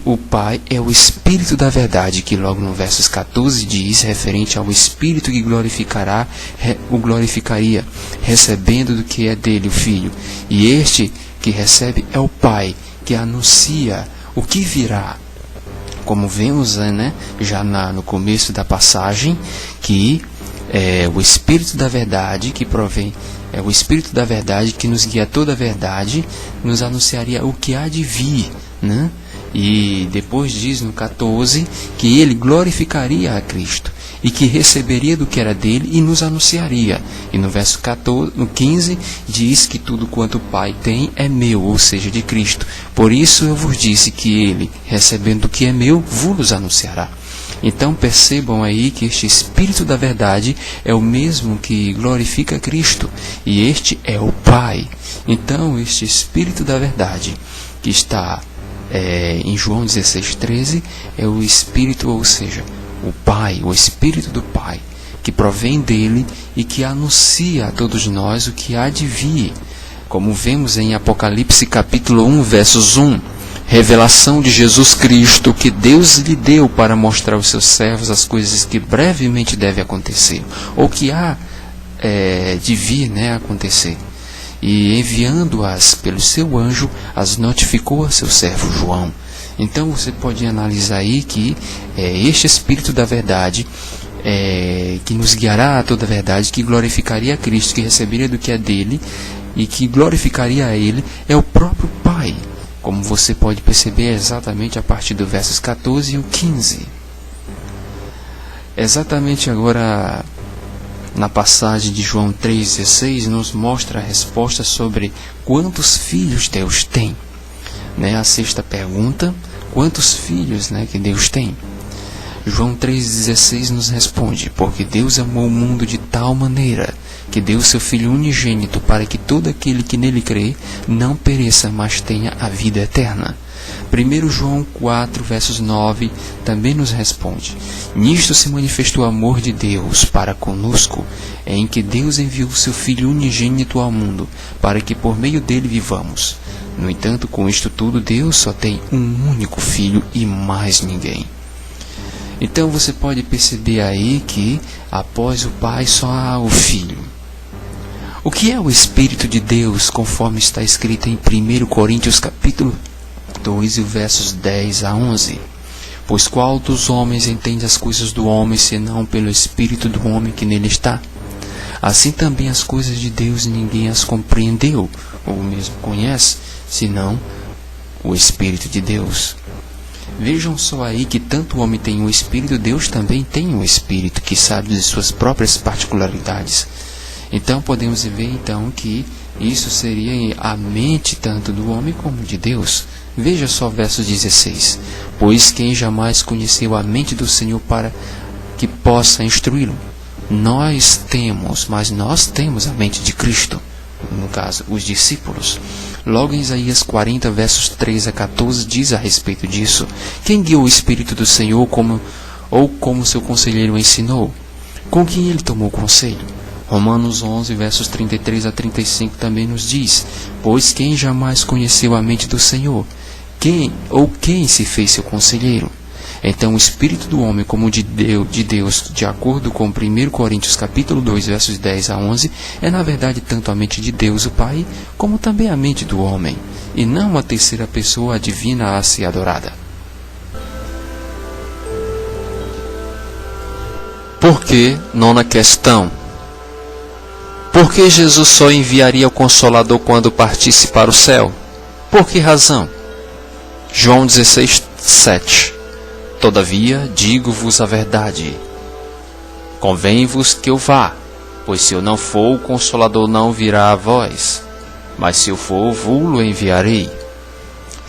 o Pai é o Espírito da verdade, que logo no versos 14 diz, referente ao Espírito que o glorificaria, recebendo do que é dele o Filho. E este que recebe é o Pai, que anuncia o que virá. Como vemos, já no começo da passagem, que o Espírito da verdade que provém, o Espírito da verdade que nos guia a toda a verdade, nos anunciaria o que há de vir, E depois diz no 14 que ele glorificaria a Cristo e que receberia do que era dele e nos anunciaria. E no verso 15 diz que tudo quanto o Pai tem é meu, ou seja, de Cristo. Por isso eu vos disse que ele, recebendo do que é meu, vos anunciará. Então percebam aí que este Espírito da verdade é o mesmo que glorifica Cristo, e este é o Pai. Então este Espírito da verdade que está em João 16,13 é o Espírito, ou seja, o Pai, o Espírito do Pai, que provém dele e que anuncia a todos nós o que há de vir. Como vemos em Apocalipse capítulo 1, versos 1, revelação de Jesus Cristo, que Deus lhe deu para mostrar aos seus servos as coisas que brevemente devem acontecer, ou que há de vir acontecer. E enviando-as pelo seu anjo, as notificou a seu servo João. Então você pode analisar aí que este Espírito da verdade, que nos guiará a toda a verdade, que glorificaria a Cristo, que receberia do que é dele e que glorificaria a ele, é o próprio Pai. Como você pode perceber exatamente a partir do versos 14 e o 15. Exatamente agora, na passagem de João 3,16, nos mostra a resposta sobre quantos filhos Deus tem. A sexta pergunta, quantos filhos que Deus tem? João 3,16 nos responde, porque Deus amou o mundo de tal maneira que deu seu Filho unigênito para que todo aquele que nele crê não pereça, mas tenha a vida eterna. 1 João 4, versos 9, também nos responde: nisto se manifestou o amor de Deus para conosco, em que Deus enviou o seu Filho unigênito ao mundo, para que por meio dele vivamos. No entanto, com isto tudo, Deus só tem um único Filho e mais ninguém. Então você pode perceber aí que após o Pai só há o Filho. O que é o Espírito de Deus, conforme está escrito em 1 Coríntios capítulo 2, versos 10 a 11? Pois qual dos homens entende as coisas do homem, senão pelo Espírito do homem que nele está? Assim também as coisas de Deus ninguém as compreendeu, ou mesmo conhece, senão o Espírito de Deus. Vejam só aí que tanto o homem tem um Espírito, Deus também tem um Espírito que sabe de suas próprias particularidades. Então podemos ver que isso seria a mente tanto do homem como de Deus. Veja só o verso 16. Pois quem jamais conheceu a mente do Senhor para que possa instruí-lo? Nós temos a mente de Cristo, no caso, os discípulos. Logo em Isaías 40, versos 3 a 14, diz a respeito disso: quem guiou o Espírito do Senhor como seu conselheiro ensinou? Com quem ele tomou conselho? Romanos 11, versos 33 a 35 também nos diz: pois quem jamais conheceu a mente do Senhor? Quem se fez seu conselheiro? Então o Espírito do homem como de Deus, de acordo com 1 Coríntios capítulo 2, versos 10 a 11, é na verdade tanto a mente de Deus, o Pai, como também a mente do homem, e não uma terceira pessoa divina a ser adorada. Por que, nona questão? Por que Jesus só enviaria o Consolador quando partisse para o céu? Por que razão? João 16, 7. Todavia, digo-vos a verdade. Convém-vos que eu vá, pois se eu não for, o Consolador não virá a vós. Mas se eu for, vou-lo enviarei.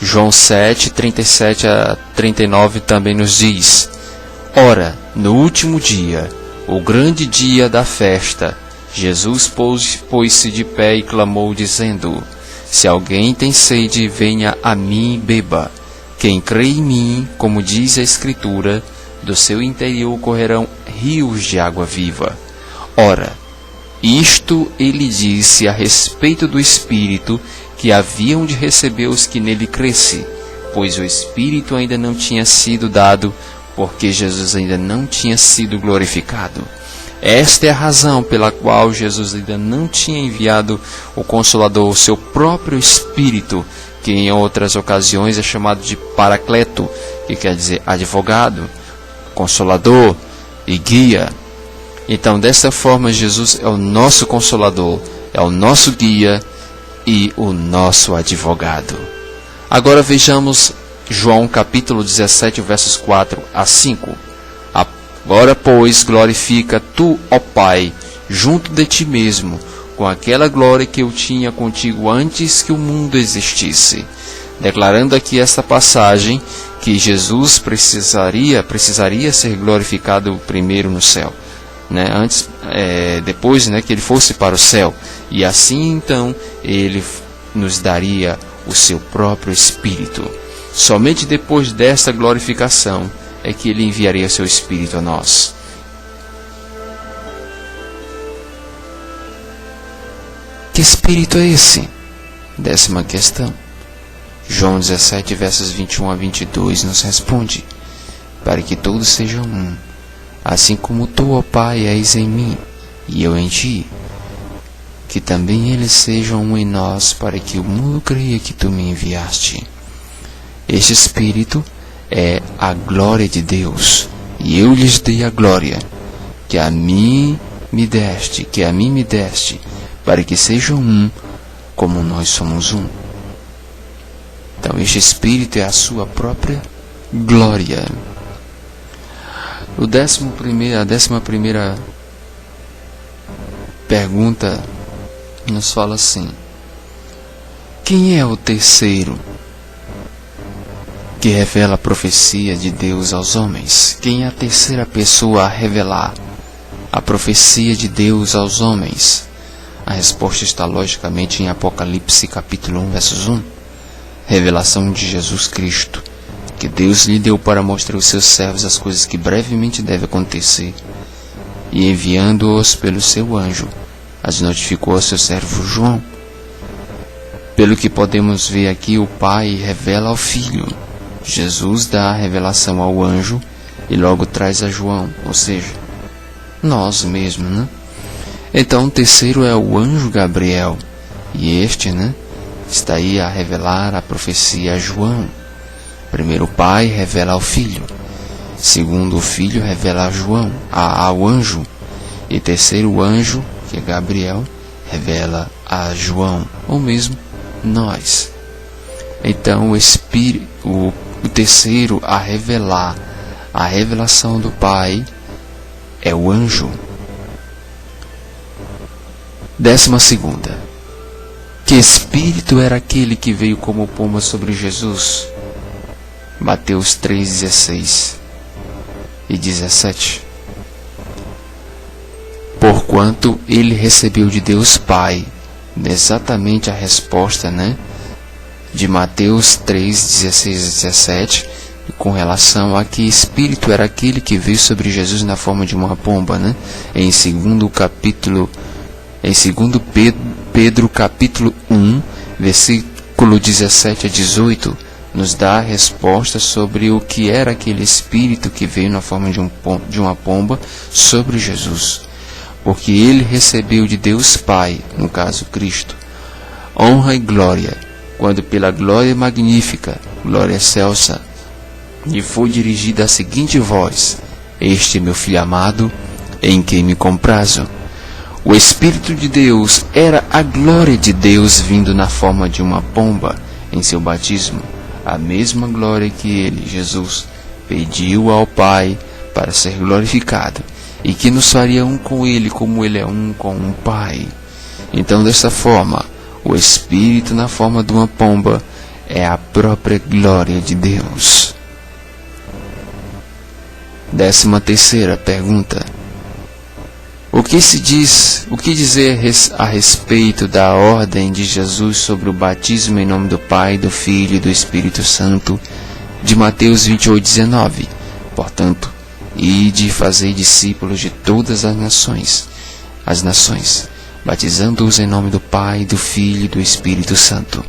João 7, 37 a 39 também nos diz: ora, no último dia, o grande dia da festa, Jesus pôs-se de pé e clamou, dizendo: se alguém tem sede, venha a mim e beba. Quem crê em mim, como diz a Escritura, do seu interior correrão rios de água viva. Ora, isto ele disse a respeito do Espírito que haviam de receber os que nele crescem, pois o Espírito ainda não tinha sido dado, porque Jesus ainda não tinha sido glorificado. Esta é a razão pela qual Jesus ainda não tinha enviado o Consolador, o seu próprio Espírito, que em outras ocasiões é chamado de Paracleto, que quer dizer advogado, Consolador e guia. Então, dessa forma, Jesus é o nosso Consolador, é o nosso guia e o nosso advogado. Agora vejamos João capítulo 17, versos 4 a 5. Agora, pois, glorifica tu, ó Pai, junto de ti mesmo, com aquela glória que eu tinha contigo antes que o mundo existisse. Declarando aqui esta passagem que Jesus precisaria ser glorificado primeiro no céu, né? Depois, que ele fosse para o céu, e assim então ele nos daria o seu próprio Espírito. Somente depois desta glorificação é que ele enviaria seu Espírito a nós. Que Espírito é esse? 10ª questão. João 17, versos 21 a 22 nos responde: para que todos sejam um, assim como tu, ó Pai, és em mim, e eu em ti, que também eles sejam um em nós, para que o mundo creia que tu me enviaste. Este Espírito é a glória de Deus, e eu lhes dei a glória que a mim me deste, para que sejam um, como nós somos um. Então, este Espírito é a sua própria glória. A 11ª pergunta nos fala assim: quem é o terceiro que revela a profecia de Deus aos homens? Quem é a terceira pessoa a revelar a profecia de Deus aos homens? A resposta está logicamente em Apocalipse capítulo 1, versos 1. Revelação de Jesus Cristo, que Deus lhe deu para mostrar aos seus servos as coisas que brevemente devem acontecer, e enviando-os pelo seu anjo, as notificou ao seu servo João. Pelo que podemos ver aqui, o Pai revela ao Filho. Jesus dá a revelação ao anjo e logo traz a João, ou seja, nós mesmos, né? Então, o terceiro é o anjo Gabriel, e este, está aí a revelar a profecia a João. Primeiro, o Pai revela ao Filho. Segundo, o Filho revela a João, ao anjo. E terceiro, o anjo, que é Gabriel, revela a João, ou mesmo nós. Então, o terceiro a revelar a revelação do Pai é o anjo. 12ª. Que Espírito era aquele que veio como pomba sobre Jesus? Mateus 3:16 e 17. Porquanto ele recebeu de Deus Pai. Exatamente a resposta, de Mateus 3:16 e 17, com relação a que Espírito era aquele que veio sobre Jesus na forma de uma pomba, Em 2 Pedro capítulo 1, versículo 17 a 18, nos dá a resposta sobre o que era aquele Espírito que veio na forma de uma pomba sobre Jesus. Porque ele recebeu de Deus Pai, no caso Cristo, honra e glória, quando pela glória magnífica, glória excelsa, lhe foi dirigida a seguinte voz: este é meu Filho amado, em quem me comprazo. O Espírito de Deus era a glória de Deus vindo na forma de uma pomba em seu batismo, a mesma glória que ele, Jesus, pediu ao Pai para ser glorificado, e que nos faria um com ele, como ele é um com o Pai. Então, dessa forma, o Espírito na forma de uma pomba é a própria glória de Deus. 13ª pergunta: o que dizer a respeito da ordem de Jesus sobre o batismo em nome do Pai, do Filho e do Espírito Santo, de Mateus 28:19? Portanto, ide e fazei discípulos de todas as nações, batizando-os em nome do Pai, do Filho e do Espírito Santo.